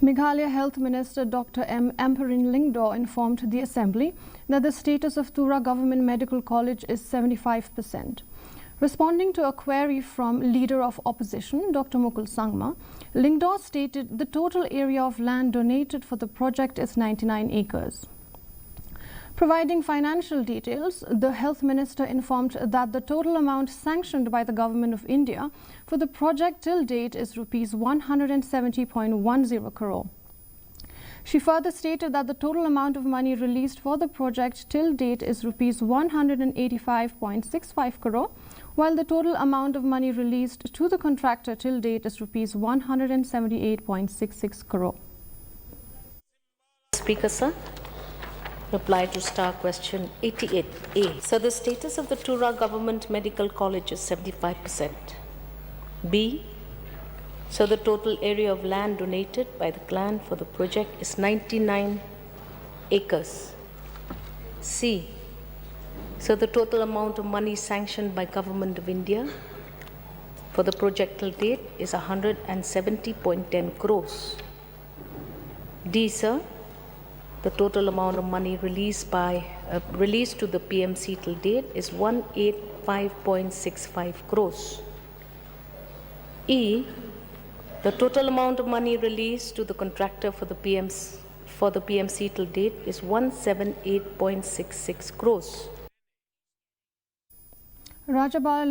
Meghalaya Health Minister Dr. M. Amperin Lyngdoh informed the Assembly that the status of Tura Government Medical College is 75%. Responding to a query from Leader of Opposition, Dr. Mukul Sangma, Lyngdoh stated the total area of land donated for the project is 99 acres. Providing financial details, the Health Minister informed that the total amount sanctioned by the Government of India for the project till date is Rs 170.10 crore. She further stated that the total amount of money released for the project till date is Rs 185.65 crore, while the total amount of money released to the contractor till date is Rs 178.66 crore. Speaker, sir. Reply to star question 88A. So the status of the Tura Government Medical College is 75%. B. So the total area of land donated by the clan for the project is 99 acres. C. So the total amount of money sanctioned by Government of India for the project till date is 170.10 crores. D. Sir. The total amount of money released to the PMC till date is 185.65 crores. E. The total amount of money released to the contractor for the PMC till date is 178.66 crores. Rajabala